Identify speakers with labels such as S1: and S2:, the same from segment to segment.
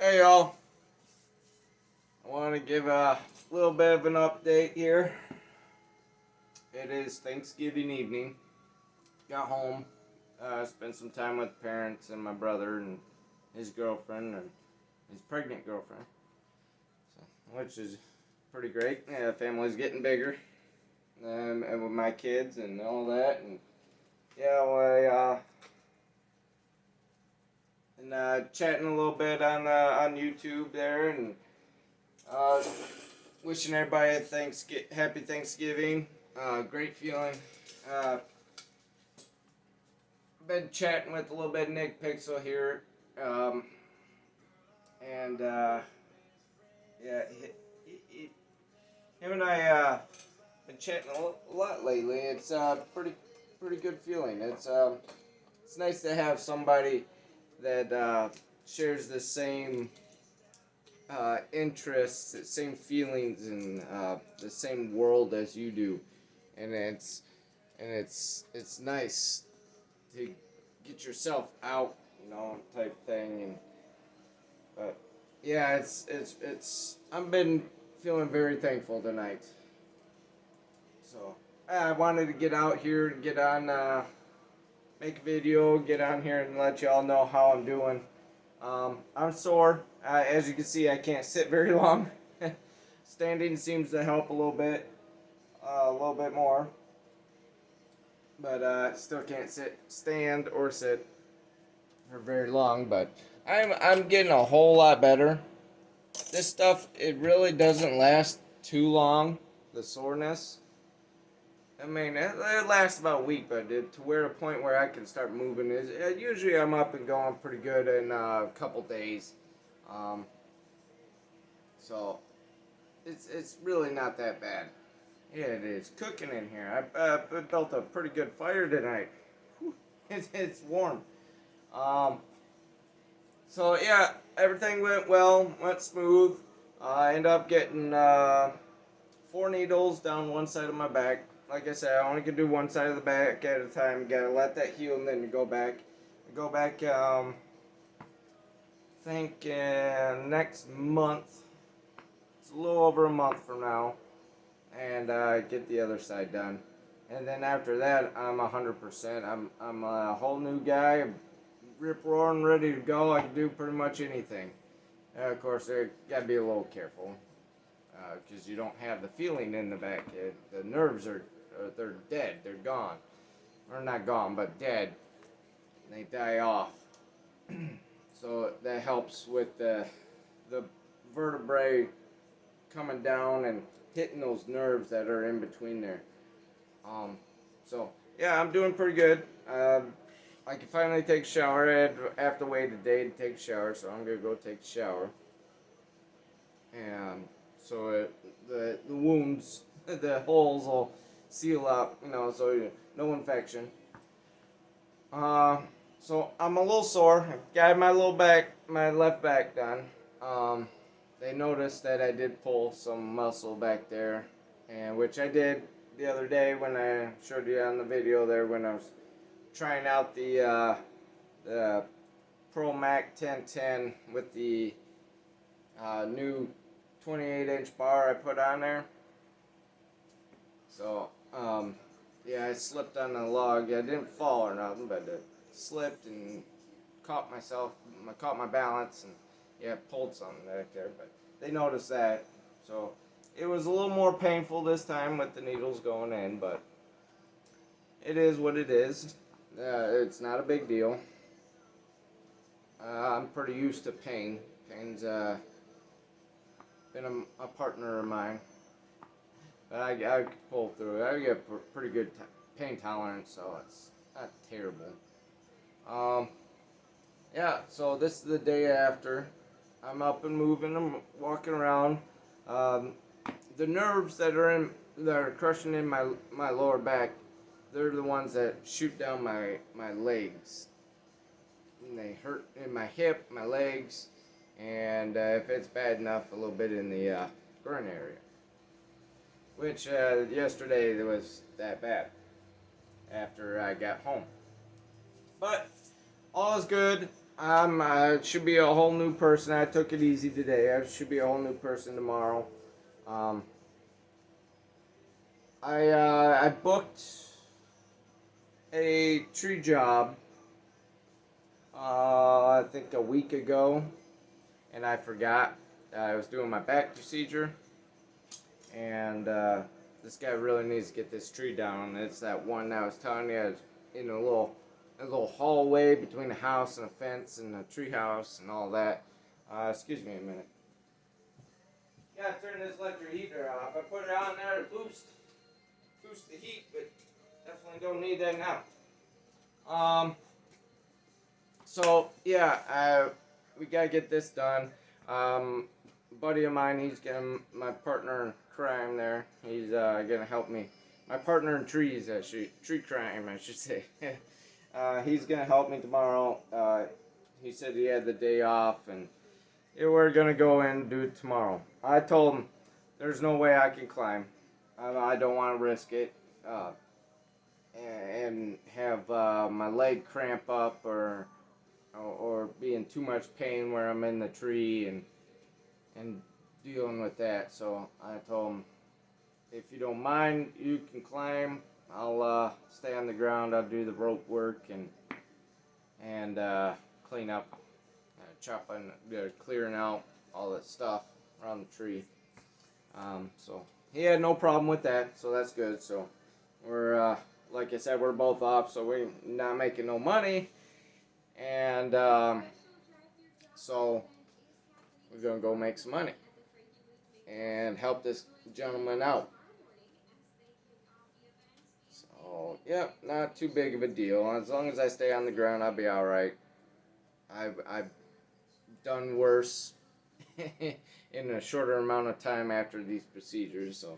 S1: Hey y'all, I want to give a little bit of an update here. It is Thanksgiving evening. Got home, spent some time with parents and my brother and his girlfriend and his pregnant girlfriend, which is pretty great. Yeah, the family's getting bigger, and with my kids and all that, and yeah, chatting a little bit on YouTube there, and uh, wishing everybody a happy Thanksgiving. Great feeling. Uh, been chatting with a little bit of Nick Pixel here, um, and yeah, him and I been chatting a lot lately. It's pretty good feeling. It's nice to have somebody that shares the same interests, the same feelings, and the same world as you do, and it's nice to get yourself out, type thing. And but yeah, it's I've been feeling very thankful tonight. So I wanted to get out here and get on, make a video, get on here and let y'all know how I'm doing. I'm sore. As you can see, I can't sit very long. Standing seems to help a little bit more. But still can't stand or sit for very long. But I'm getting a whole lot better. This stuff, it really doesn't last too long. The soreness. I mean, it lasts about a week, but to where a point where I can start moving is usually I'm up and going pretty good in a couple days. Um, so it's really not that bad. Yeah, it is cooking in here. I built a pretty good fire tonight. Whew. It's warm. Um, so yeah, everything went well, went smooth. I ended up getting 4 needles down one side of my back. Like I said, I only can do one side of the back at a time. You gotta let that heal and then you go back. Go back. Think next month. It's a little over a month from now, and get the other side done. And then after that, I'm 100%. I'm a whole new guy, rip roaring, ready to go. I can do pretty much anything. Of course, I gotta be a little careful because you don't have the feeling in the back. The nerves they're dead. They're gone, or not gone, but dead. They die off. So that helps with the vertebrae coming down and hitting those nerves that are in between there. Um, so yeah, I'm doing pretty good. I can finally take a shower. I have to wait a day to take a shower, so I'm gonna go take a shower. And so the wounds, the holes will seal up, so no infection. Uh, so I'm a little sore. I got my left back done. Um, they noticed that I did pull some muscle back there, and which I did the other day when I showed you on the video there when I was trying out the Pro Mac 1010 with the new 28-inch bar I put on there. So yeah, I slipped on the log. I didn't fall or nothing, but I slipped and caught myself. I caught my balance and yeah, pulled something back there. But they noticed that, so it was a little more painful this time with the needles going in. But it is what it is. It's not a big deal. I'm pretty used to pain. Pain's been a partner of mine. But I can pull through it. I get pretty good pain tolerance, so it's not terrible. Um, yeah, so this is the day after. I'm up and moving. I'm walking around. Um, the nerves that are crushing in my lower back, they're the ones that shoot down my legs. And they hurt in my hip, my legs, and if it's bad enough, a little bit in the groin area. Which yesterday it was that bad after I got home. But all is good. I should be a whole new person. I took it easy today. I should be a whole new person tomorrow. Um, I booked a tree job. I think a week ago, and I forgot. I was doing my back procedure, and this guy really needs to get this tree down. It's that one that I was telling you, it's in a little hallway between the house and a fence and a tree house and all that. Excuse me a minute. Yeah, turn this electric heater off. I put it on there to boost the heat, but definitely don't need that now. Um, so yeah, we gotta get this done. A buddy of mine, he's getting my partner in crime there. He's gonna help me. My partner in trees, actually, tree crime, I should say. He's gonna help me tomorrow. He said he had the day off, and yeah, we're gonna go in and do it tomorrow. I told him there's no way I can climb. I don't want to risk it and have my leg cramp up or be in too much pain where I'm in the tree and dealing with that. So I told him, if you don't mind, you can climb. I'll stay on the ground. I'll do the rope work and clean up, chopping, clearing out all that stuff around the tree. So he had no problem with that, so that's good. So we're like I said, we're both off, so we're not making no money, and so we're gonna go make some money and help this gentleman out. So yeah, not too big of a deal. As long as I stay on the ground, I'll be all right. I've done worse in a shorter amount of time after these procedures, so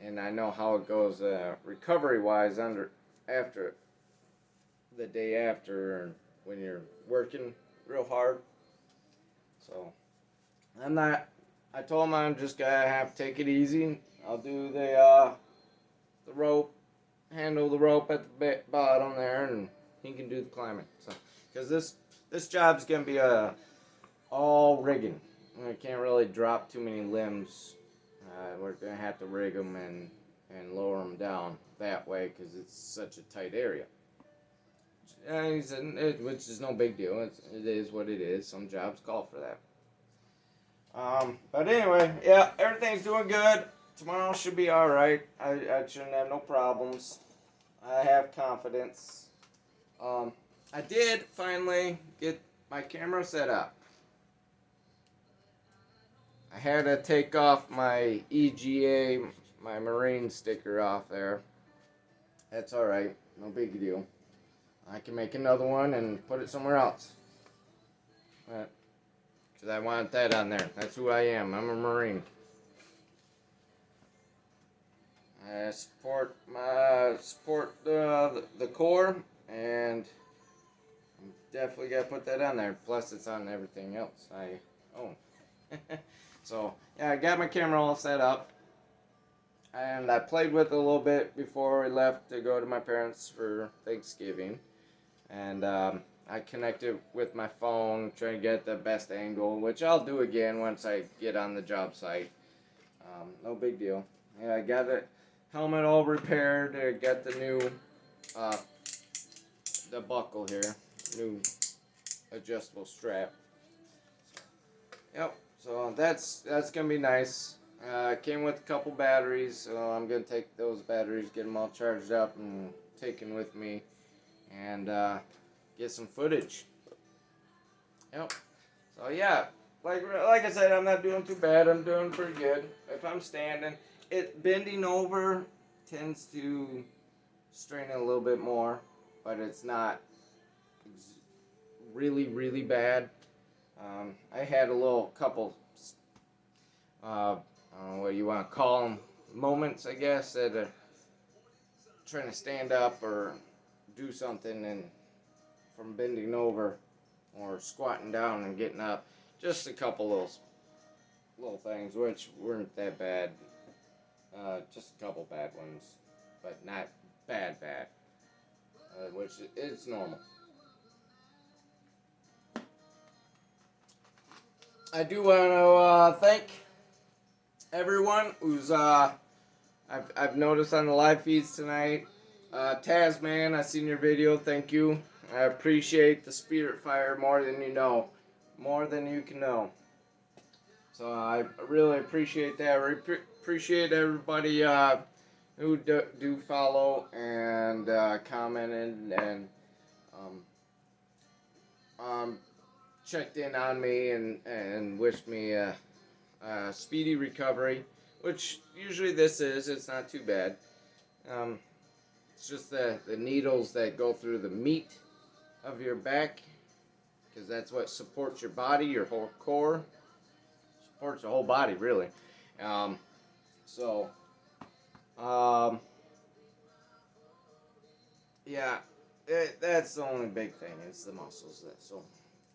S1: and I know how it goes recovery wise after the day after when you're working real hard. So I'm not. I told him I'm just gonna have to take it easy. I'll do the rope, handle the rope at the bottom there, and he can do the climbing. So because this job's gonna be all rigging. I can't really drop too many limbs. We're gonna have to rig them and lower them down that way because it's such a tight area. Which is no big deal. It is what it is. Some jobs call for that. But anyway, yeah, everything's doing good. Tomorrow should be all right. I shouldn't have no problems. I have confidence. I did finally get my camera set up. I had to take off my EGA, my Marine sticker off there. That's alright, no big deal. I can make another one and put it somewhere else. Because I want that on there. That's who I am. I'm a Marine. I support the Corps, and I'm definitely got to put that on there. Plus, it's on everything else I own. So, yeah, I got my camera all set up. And I played with it a little bit before we left to go to my parents for Thanksgiving. And I connected with my phone, trying to get the best angle, which I'll do again once I get on the job site. No big deal. Yeah, I got the helmet all repaired. I got the new, the buckle here, new adjustable strap. Yep. So that's gonna be nice. Came with a couple batteries, so I'm gonna take those batteries, get them all charged up, and taken with me, and get some footage. Yep. So yeah, like I said, I'm not doing too bad. I'm doing pretty good. If I'm standing, bending over tends to strain it a little bit more, but it's not really bad. I had a little couple, I don't know what you want to call them, moments, I guess, that are trying to stand up or do something and from bending over or squatting down and getting up. Just a couple little things, which weren't that bad. Just a couple bad ones, but not bad, which is normal. I do want to thank everyone who's I've noticed on the live feeds tonight. Tasman, I seen your video. Thank you. I appreciate the spirit fire more than you know, more than you can know. So I really appreciate that. Appreciate everybody who do follow and commented and checked in on me and wished me a speedy recovery, which usually this is. It's not too bad. It's just the needles that go through the meat of your back, because that's what supports your body, your whole core. Supports the whole body, really. So, yeah, that's the only big thing. It's the muscles. So,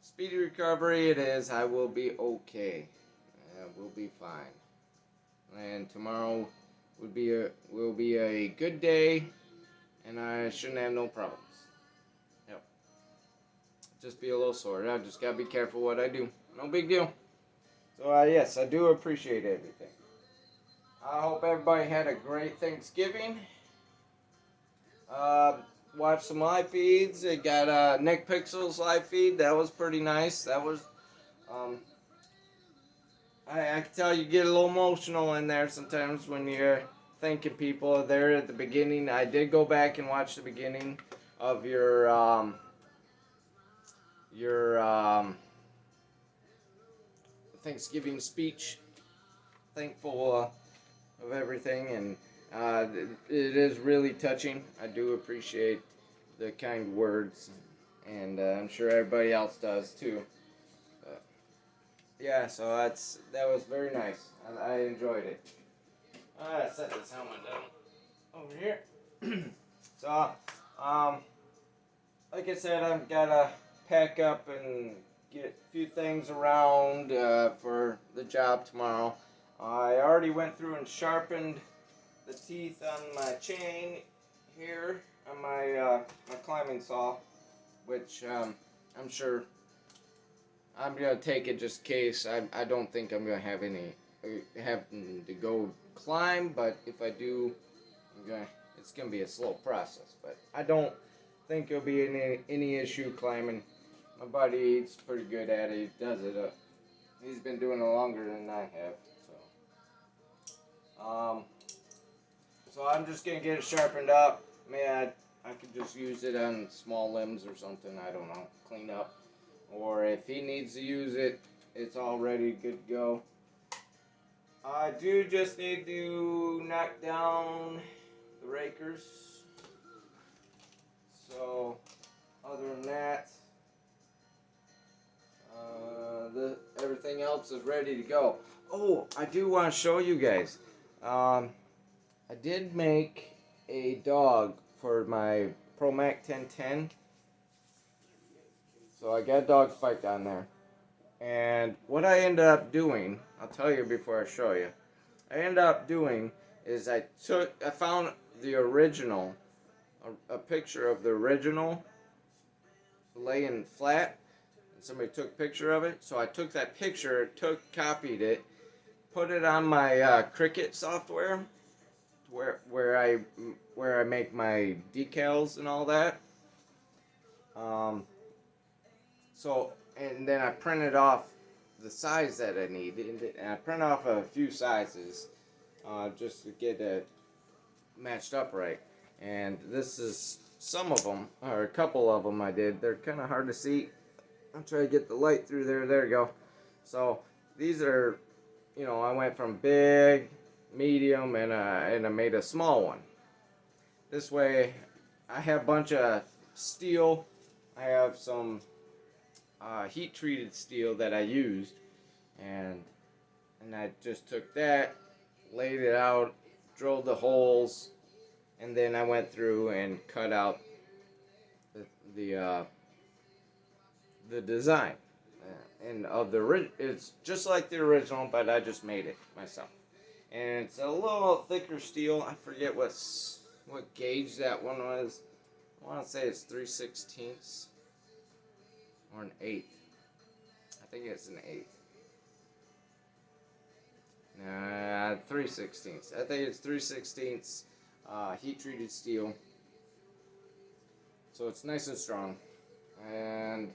S1: speedy recovery it is. I will be okay. We'll be fine. And tomorrow will be a good day, and I shouldn't have no problems. Yep. Just be a little sore. I just gotta be careful what I do. No big deal. So yes, I do appreciate everything. I hope everybody had a great Thanksgiving. Watch some live feeds. They got Nick Pixel's live feed. That was pretty nice. That was I can tell you get a little emotional in there sometimes when you're thanking people there at the beginning. I did go back and watch the beginning of your Thanksgiving speech. Thankful of everything, and it is really touching. I do appreciate the kind words, and I'm sure everybody else does too. Yeah, so that was very nice. I enjoyed it. I set this helmet down over here. So, like I said, I've got to pack up and get a few things around for the job tomorrow. I already went through and sharpened the teeth on my chain here on my climbing saw, which I'm sure I'm gonna take it just in case. I don't think I'm gonna have to go climb, but if I do, it's gonna be a slow process. But I don't think it'll be any issue climbing. My buddy, he's pretty good at it. He does it. He's been doing it longer than I have. So I'm just gonna get it sharpened up. Man, I could just use it on small limbs or something. I don't know. Clean up. Or if he needs to use it, it's already good to go. I do just need to knock down the rakers. So, other than that, everything else is ready to go. Oh, I do want to show you guys. I did make a dog for my ProMac 1010. So I got a dog spike on there. And what I ended up doing, I'll tell you before I show you. I ended up doing is I found the original, a picture of the original laying flat. And somebody took a picture of it. So I took that picture, copied it, put it on my Cricut software, where I make my decals and all that. So, and then I printed off the size that I needed, and I printed off a few sizes just to get it matched up right. And this is some of them, or a couple of them I did. They're kind of hard to see. I'll try to get the light through there. There you go. So these are, I went from big, medium, and I made a small one. This way, I have a bunch of steel. I have some heat treated steel that I used, and I just took that, laid it out, drilled the holes, and then I went through and cut out the design. And it's just like the original, but I just made it myself. And it's a little thicker steel. I forget what gauge that one was. I want to say it's 3/16 or an 1/8. I think it's an 1/8. 3/16. I think it's 3/16 heat treated steel. So it's nice and strong. And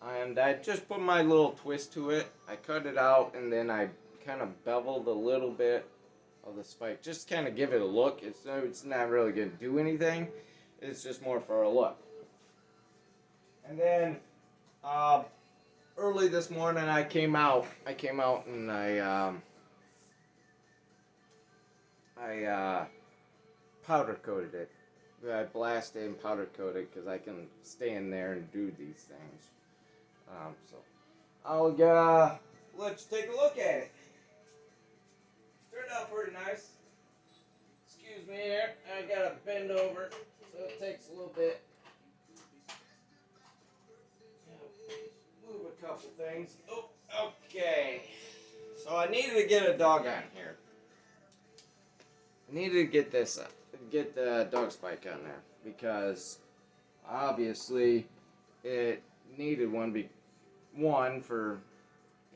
S1: I just put my little twist to it. I cut it out and then I kind of beveled a little bit of the spike. Just kind of give it a look. It's not really going to do anything. It's just more for a look. And then early this morning I came out and I powder coated it. I blasted and powder coated because I can stand there and do these things. So I'll let you take a look at it. Turned out pretty nice. Excuse me here. I gotta bend over, so it takes a little bit. Move a couple things. Oh, okay. So I needed to get a dog on here. I needed to get this up, get the dog spike on there because obviously it needed one for,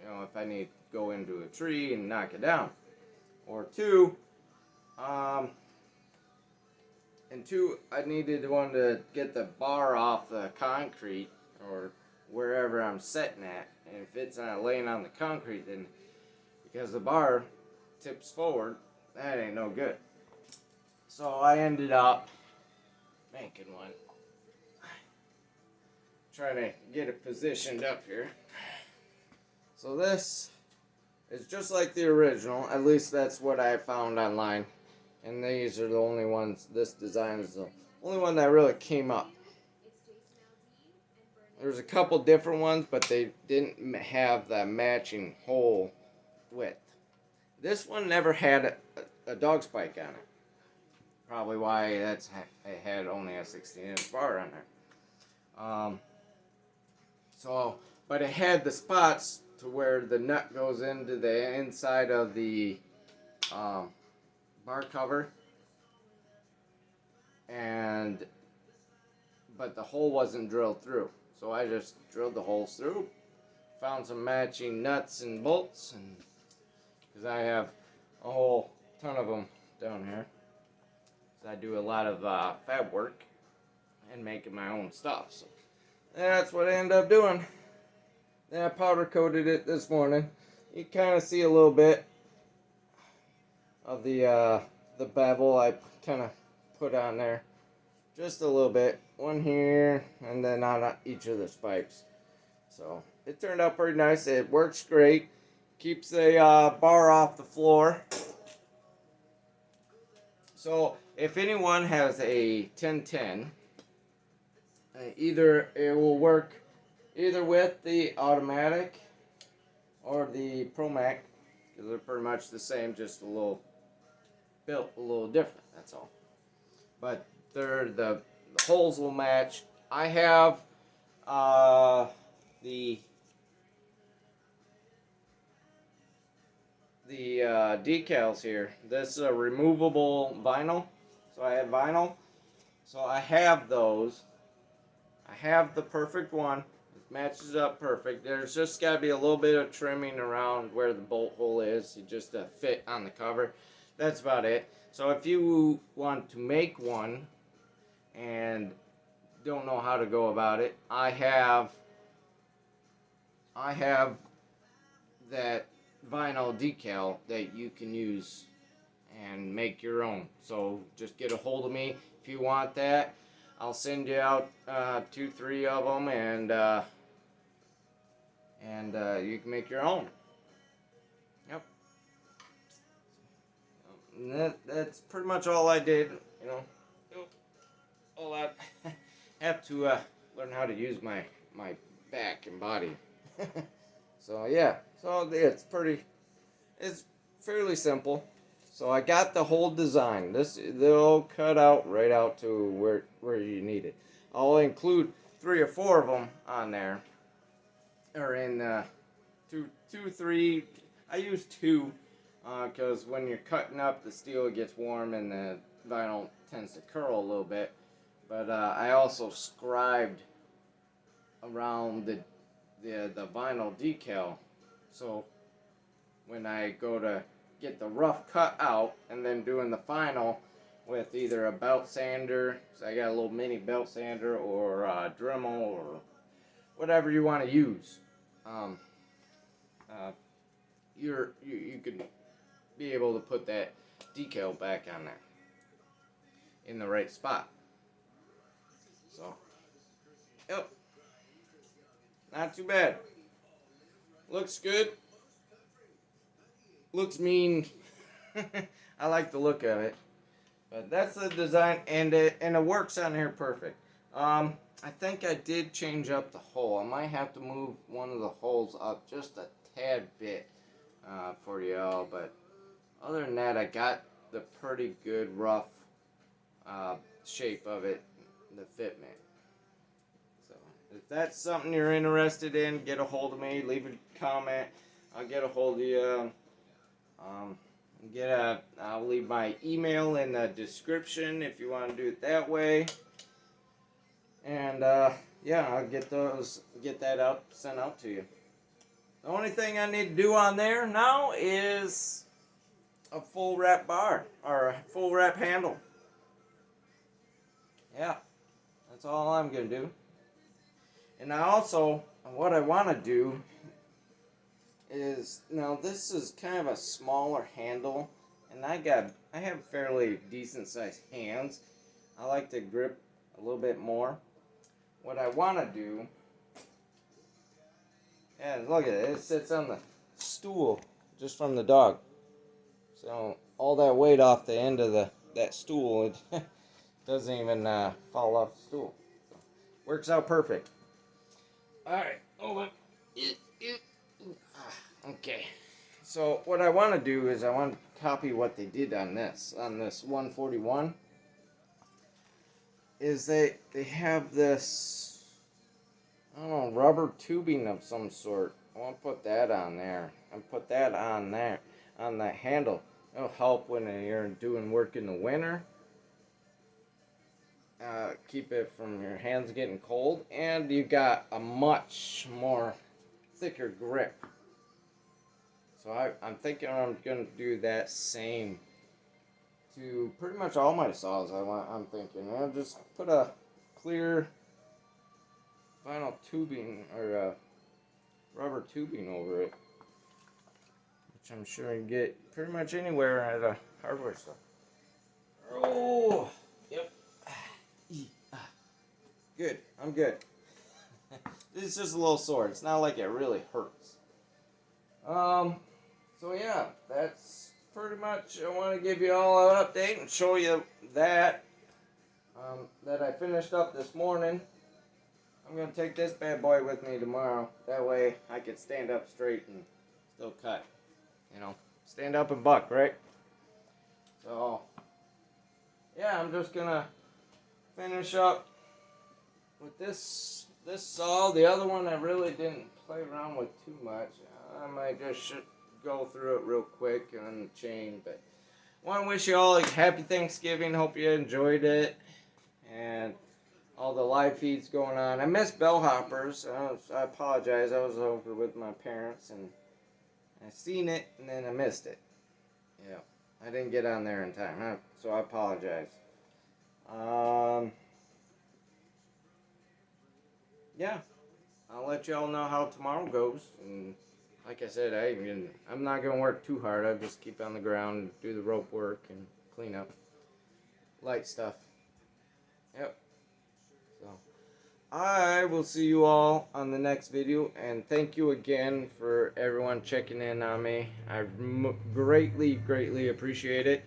S1: if I need to go into a tree and knock it down, or two, I needed one to get the bar off the concrete or wherever I'm sitting at, and if it's not laying on the concrete, then because the bar tips forward, that ain't no good. So I ended up making one. Trying to get it positioned up here. So this is just like the original, at least that's what I found online. And these are the only ones, this design is the only one that really came up. There's a couple different ones, but they didn't have that matching hole width. This one never had a dog spike on it. Probably why it had only a 16-inch bar on there. But it had the spots to where the nut goes into the inside of the bar cover, but the hole wasn't drilled through. So I just drilled the holes through, found some matching nuts and bolts, and because I have a whole ton of them down here. So I do a lot of fab work and making my own stuff. So that's what I ended up doing. Then I powder coated it this morning. You kind of see a little bit of the bevel I kind of put on there. Just a little bit. One here and then on each of the spikes. So it turned out pretty nice. It works great. Keeps the bar off the floor. So if anyone has a 1010, either it will work either with the automatic or the ProMac, because they're pretty much the same, just built a little different, that's all. But the holes will match. I have the decals here. This is a removable vinyl, so I have vinyl. So I have those. I have the perfect one. It matches up perfect. There's just got to be a little bit of trimming around where the bolt hole is, just to fit on the cover. That's about it. So if you want to make one and don't know how to go about it, I have that vinyl decal that you can use and make your own. So just get a hold of me if you want that. I'll send you out 2-3 of them, and you can make your own. Yep. And that's pretty much all I did. All that. Have to learn how to use my back and body. So yeah, so it's fairly simple. So I got the whole design. They'll cut out right out to where you need it. I'll include 3 or 4 of them on there, or in 2, 3. I use 2 because when you're cutting up, the steel gets warm and the vinyl tends to curl a little bit. But I also scribed around the vinyl decal, so when I go to get the rough cut out, and then doing the final with either a belt sander, so I got a little mini belt sander, or a Dremel, or whatever you want to use. Um, uh, you could be able to put that decal back on there in the right spot. So, yep, not too bad. Looks good. Looks mean. I like the look of it. But that's the design, and it works on here perfect. I think I did change up the hole. I might have to move one of the holes up just a tad bit for y'all, but other than that, I got the pretty good rough shape of it, the fitment. So if that's something you're interested in, get a hold of me. Leave a comment. I'll get a hold of you. I'll leave my email in the description if you want to do it that way. And yeah, I'll get that sent out to you. The only thing I need to do on there now is a full wrap bar or a full wrap handle. Yeah, that's all I'm gonna do. And what I want to do is, now this is kind of a smaller handle, and I have fairly decent sized hands. I like to grip a little bit more. What I want to do, and look at it, it sits on the stool just from the dog. So all that weight off the end of that stool, it doesn't even fall off the stool. So, works out perfect. All right, hold on. Okay. So what I want to do is I want to copy what they did on this 141. Is they have this, I don't know, rubber tubing of some sort. I want to put that on there and put that on there on that handle. It'll help when you're doing work in the winter. Keep it from your hands getting cold, and you got a much more thicker grip. So I'm thinking I'm gonna do that same to pretty much all my saws. I'm thinking I'll just put a clear vinyl tubing or rubber tubing over it, which I'm sure you can get pretty much anywhere at a hardware store. Oh, yep. Good. I'm good. This is just a little sore. It's not like it really hurts. So yeah, that's pretty much, I want to give you all an update and show you that I finished up this morning. I'm going to take this bad boy with me tomorrow. That way I can stand up straight and still cut. You know, stand up and buck, right? So, yeah, I'm just going to finish up with this saw. The other one I really didn't play around with too much. I might just go through it real quick on the chain, but I want to wish you all a happy Thanksgiving. Hope you enjoyed it, and all the live feeds going on. I missed Bellhoppers. I apologize. I was over with my parents, and I seen it, and then I missed it. Yeah, I didn't get on there in time, so I apologize. Yeah, I'll let y'all know how tomorrow goes, and like I said, I'm not going to work too hard. I'll just keep on the ground, do the rope work, and clean up. Light stuff. Yep. So, I will see you all on the next video, and thank you again for everyone checking in on me. I greatly, greatly appreciate it.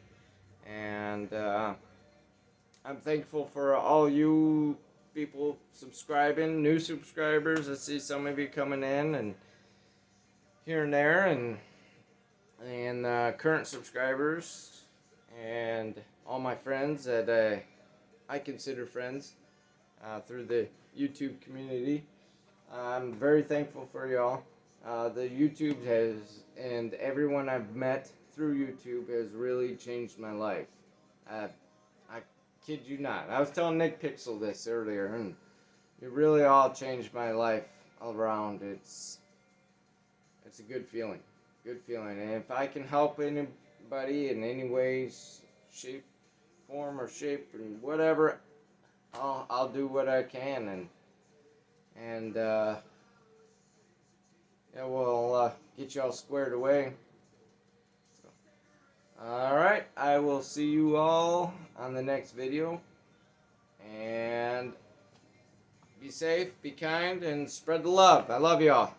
S1: And I'm thankful for all you people subscribing, new subscribers. I see some of you coming in and here and there, and current subscribers, and all my friends that I consider friends through the YouTube community. I'm very thankful for y'all. The YouTube and everyone I've met through YouTube has really changed my life. I kid you not. I was telling Nick Pixel this earlier, and it really all changed my life all around. It's a good feeling. Good feeling. And if I can help anybody in any ways, shape, form, or shape, and whatever, I'll do what I can, and yeah, we'll get you all squared away. So, all right, I will see you all on the next video, and be safe, be kind, and spread the love. I love y'all.